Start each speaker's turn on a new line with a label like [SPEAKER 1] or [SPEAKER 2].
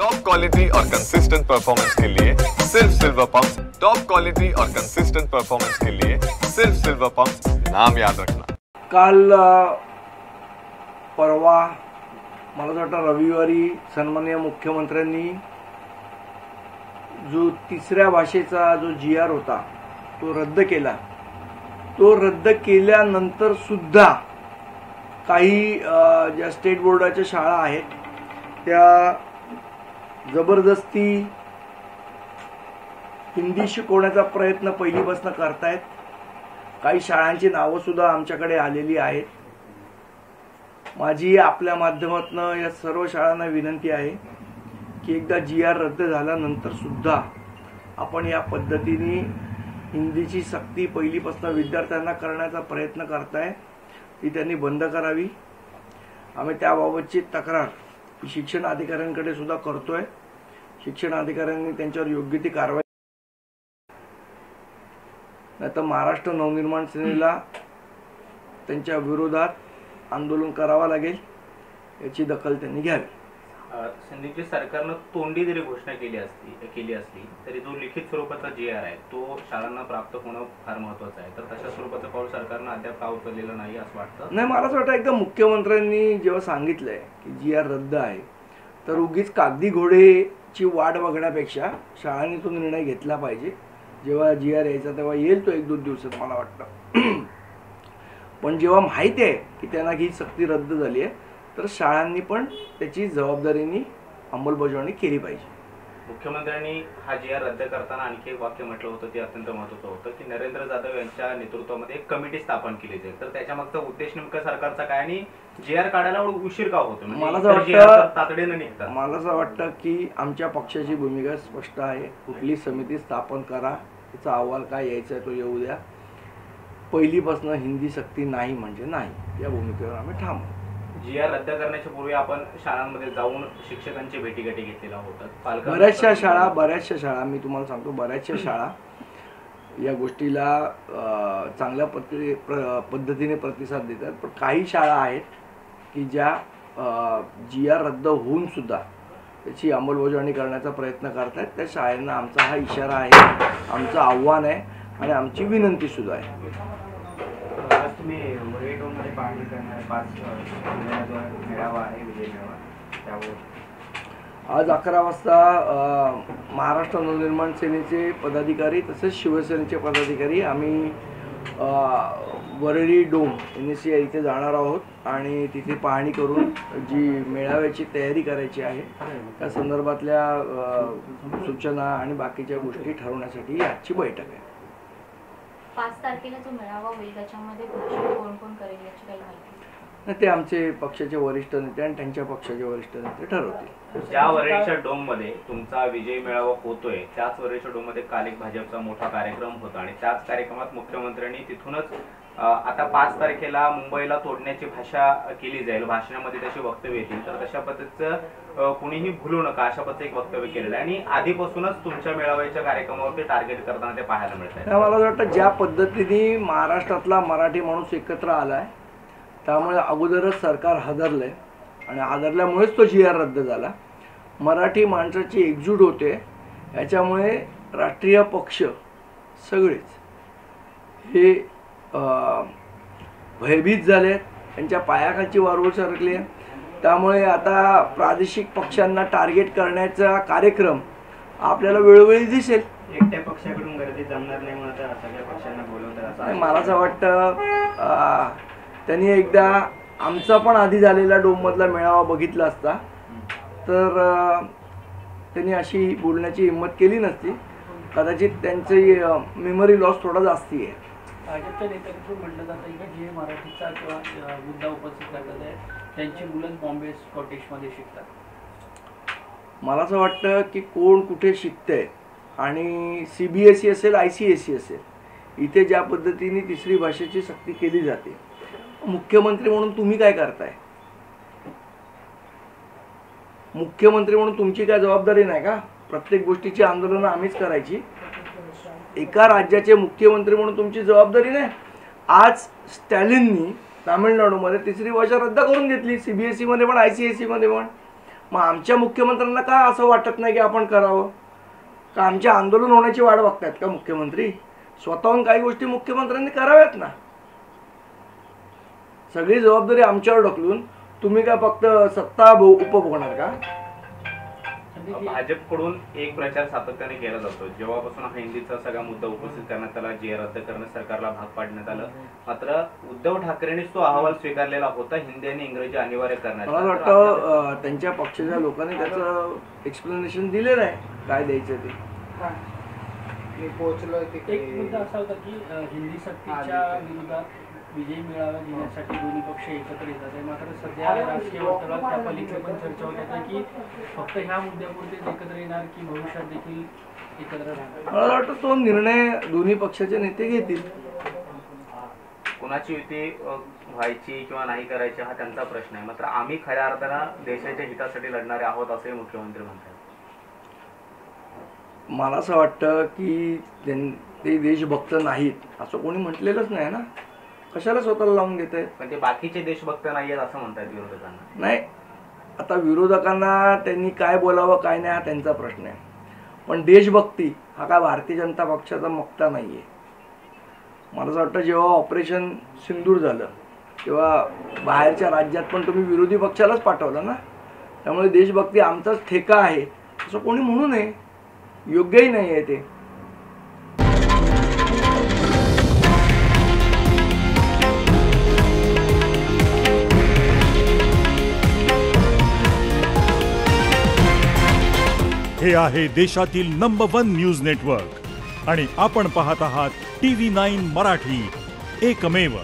[SPEAKER 1] Top quality और consistent performance के लिए सिर्फ सिल्वर पंप्स। टॉप क्वालिटी और कंसिस्टेंट परफॉर्मेंस के लिए सिर्फ सिल्वर पंप्स, नाम याद रखना।
[SPEAKER 2] काल परवा मला वाटतं रविवारी सन्माननीय मुख्यमंत्र्यांनी जो तिसऱ्या भाषेचा जो GR होता तो रद्द केला। तो रद्द केल्यानंतर सुद्धा काही ज्या स्टेट बोर्डाच्या शाळा आहेत त्या जबरदस्ती हिंदी शिकवण्याचा प्रयत्न पहिलीपासून करतायत। काही शाळांची नावं सुद्धा आमच्याकडे आलेली आहेत। माझी आपल्या माध्यमातून या सर्व शाळांना विनंती आहे की एकदा GR रद्द झाल्यानंतर सुद्धा आपण या पद्धतीने हिंदीची सक्ती पहिलीपासून विद्यार्थ्यांना करण्याचा प्रयत्न करताय ती त्यांनी बंद करावी। आम्ही त्याबाबतची तक्रार शिक्षण अधिकाऱ्यांकडे सुद्धा करतोय। शिक्षण अधिकाऱ्यांनी त्यांच्यावर योग्य ती कारवाई, नाहीतर महाराष्ट्र नवनिर्माण सेनेला त्यांच्या विरोधात आंदोलन करावं लागेल, याची दखल त्यांनी घ्यावी।
[SPEAKER 3] संदीपजी, सरकारनं तोंडी जरी घोषणा केली असली तरी जो लिखित स्वरूपाचा GR आहे तो शाळांना प्राप्त होणं फार महत्त्वाचं आहे। तर तशा स्वरूपाचं पाऊल सरकारनं अद्याप का उचललेलं नाही असं वाटतं?
[SPEAKER 2] नाही, मला असं वाटतं एकदा मुख्यमंत्र्यांनी जेव्हा सांगितलंय की GR रद्द आहे तर उगीच कागदी घोडेची वाट बघण्यापेक्षा शाळांनी तो निर्णय घेतला पाहिजे। जेव्हा GR यायचा तेव्हा येईल तो 1-2 दिवसात मला वाटतं। पण जेव्हा माहिती आहे की त्यांना ही सक्ती रद्द झाली आहे तर शाळांनी पण त्याची जबाबदारीने अंमलबजावणी केली पाहिजे।
[SPEAKER 3] मुख्यमंत्र्यांनी हा GR रद्द करताना आणखी एक वाक्य म्हटलं होतं ते अत्यंत महत्त्वाचं होतं की नरेंद्र जाधव यांच्या नेतृत्वामध्ये एक कमिटी स्थापन केली जाईल। तर त्याच्यामागचा उद्देश नेमका सरकारचा काय आणि GR काढायला उशीर का होतो?
[SPEAKER 2] मला असं वाटतं की आमच्या पक्षाची भूमिका स्पष्ट आहे। कुठली समिती स्थापन करा, त्याचा अहवाल काय यायचा आहे तो येऊ द्या। पहिलीपासून हिंदी सक्ती नाही म्हणजे नाही, या भूमिकेवर आम्ही ठाम आहोत।
[SPEAKER 3] GR रद्द करण्याच्या पूर्वी आपण शाळांमध्ये जाऊन शिक्षकांची भेटीगाठी घेतलेल्या होतात।
[SPEAKER 2] बऱ्याचशा शाळा मी तुम्हाला सांगतो, बऱ्याचशा शाळा या गोष्टीला चांगल्या पद्धतीने प्रतिसाद देतात। पण काही शाळा आहेत की ज्या GR रद्द होऊन सुद्धा त्याची अंमलबजावणी करण्याचा प्रयत्न करतात। त्या शाळांना आमचा हा इशारा आहे, आमचं आव्हान आहे आणि आमची विनंती सुद्धा आहे।
[SPEAKER 4] तुम्ही वरळी पाहणी करणार 5 मेळावा आहे, विजय मेळावा, त्यावर
[SPEAKER 2] आज 11 वाजता महाराष्ट्र नवनिर्माण सेनेचे पदाधिकारी तसेच शिवसेनेचे पदाधिकारी आम्ही वरळी डोम NSCI इथे जाणार आहोत आणि तिथे पाहणी करून जी मेळाव्याची तयारी करायची आहे त्या संदर्भातल्या सूचना आणि बाकीच्या गोष्टी ठरवण्यासाठी आजची बैठक आहे।
[SPEAKER 5] 5 तारखेला जो मेळावा होईल त्याच्यामध्ये भाषण कोण कोण करेल याची काही माहिती?
[SPEAKER 2] ते आमचे पक्षाचे वरिष्ठ नेते आणि त्यांच्या पक्षाचे वरिष्ठ नेते ठरवतील।
[SPEAKER 3] ज्या वरळीच्या डोम मध्ये तुमचा विजय मेळावा होतोय त्याच वरळीच्या डोम मध्ये काल एक भाजपचा मोठा कार्यक्रम होता आणि त्याच कार्यक्रमात मुख्यमंत्र्यांनी तिथूनच आता 5 तारखेला मुंबईला तोडण्याची भाषा केली जाईल, भाषणामध्ये त्याची वक्तव्य येतील, तर तशा पद्धतीचं कुणीही भूलू नका अशा पद्धतीचं एक वक्तव्य केलेलं आहे आणि आधीपासूनच तुमच्या मेळाव्याच्या कार्यक्रमावरती टार्गेट करताना ते पाहायला मिळत आहे।
[SPEAKER 2] मला वाटतं ज्या पद्धतीने महाराष्ट्रातला मराठी माणूस एकत्र आलाय त्यामुळे अगोदरच सरकार हादरलंय आणि हादरल्यामुळेच तो GR रद्द झाला। मराठी माणसाची एकजूट होते, याच्यामुळे राष्ट्रीय पक्ष सगळेच हे भयभीत झाले, त्यांच्या पायाखालची वारूळ सरकली। त्यामुळे आता प्रादेशिक पक्षांना टार्गेट करण्याचा कार्यक्रम आपल्याला वेळोवेळी दिसेल।
[SPEAKER 4] एकट्या पक्षाकडून गर्दी जमणार नाही म्हणून सगळ्या पक्षांना बोलवतात
[SPEAKER 2] मला असं वाटतं त्यांनी एकदा आमचा पण आधी झालेला डोममधला मेळावा बघितला असता तर त्यांनी अशी बोलण्याची हिंमत केली नसती। कदाचित त्यांची मेमरी लॉस थोडा जास्ती आहे।
[SPEAKER 6] भाजपच्या नेत्यांकडून म्हटलं जातं की जे मराठीचा किंवा मुद्दा उपस्थित करतात आहे त्यांची मुलं बॉम्बे स्कॉटिशमध्ये शिकतात।
[SPEAKER 2] मला असं वाटतं की कोण कुठे शिकतंय आणि CBSE असेल ICSE असेल, इथे ज्या पद्धतीने तिसरी भाषेची सक्ती केली जाते, मुख्यमंत्री म्हणून तुम्ही काय करताय? मुख्यमंत्री म्हणून तुमची काय जबाबदारी नाही का? प्रत्येक गोष्टीची आंदोलनं आम्हीच करायची? एका राज्याचे मुख्यमंत्री म्हणून तुमची जबाबदारी नाही? आज स्टॅलिननी तामिळनाडूमध्ये तिसरी भाषा रद्द करून घेतली, CBSE मध्ये पण ICSE मध्ये पण। मग आमच्या मुख्यमंत्र्यांना का असं वाटत नाही की आपण करावं? का आमचे आंदोलन होण्याची वाट बघतायत का मुख्यमंत्री? स्वतःहून काही गोष्टी मुख्यमंत्र्यांनी कराव्यात ना. सगळी जबाबदारी आमच्यावर ढकलून तुम्ही काय फक्त सत्ता उपभोगणार का?
[SPEAKER 3] भाजपकडून एक प्रचार सातत्याने केला जातो. जेव्हापासून हा हिंदीचा सगळा मुद्दा उपस्थित करण्यात आला, जे रद्द करणं सरकारला भाग पाडण्यात आलं, मात्र उद्धव ठाकरेंनीच तो अहवाल स्वीकारलेला होता हिंदी आणि इंग्रजी अनिवार्य करण्यात.
[SPEAKER 2] मला वाटतं त्यांच्या पक्षाच्या लोकांनी त्याचं एक्सप्लेनेशन दिलेलं आहे काय द्यायचं ते.
[SPEAKER 6] एक मुद्दा असा होता की हिंदी सक्तीच्या विरोधात विजय मेळावा घेण्यासाठी दोन्ही पक्ष एकत्र येतात आहे. मात्र सध्या राजकीय वर्तुळात त्या पलीकडे पण चर्चा होत आहे की फक्त ह्या मुद्द्यापुरतेच एकत्र येणार की भविष्यात देखील एकत्र राहणार.
[SPEAKER 2] मला वाटतं तो निर्णय दोन्ही पक्षाचे नेते घेतील.
[SPEAKER 3] कुणाची युती व्हायची किंवा नाही करायची हा त्यांचा प्रश्न आहे. मात्र आम्ही खऱ्या अर्थानं देशाच्या हितासाठी लढणारे आहोत असंही मुख्यमंत्री म्हणतात.
[SPEAKER 2] मला असं वाटतं की ते देशभक्त नाहीत असं कोणी म्हटलेलंच नाही ना. कशाला स्वतःला लावून घेत आहेत?
[SPEAKER 3] पण ते बाकीचे देशभक्त नाही आहेत असं म्हणतात विरोधकांना.
[SPEAKER 2] नाही, आता विरोधकांना त्यांनी काय बोलावं काय नाही हा त्यांचा प्रश्न आहे. पण देशभक्ती हा काय भारतीय जनता पक्षाचा मक्ता नाही आहे. मला असं वाटतं जेव्हा ऑपरेशन सिंदूर झालं तेव्हा बाहेरच्या राज्यात पण तुम्ही विरोधी पक्षालाच पाठवलं ना. त्यामुळे देशभक्ती आमचाच ठेका आहे असं कोणी म्हणू नये. योग्यही नाही आहे ते.
[SPEAKER 7] हे आहे देशातील नंबर 1 न्यूज नेटवर्क आणि आपण पाहत आहात TV9 मराठी, एकमेव.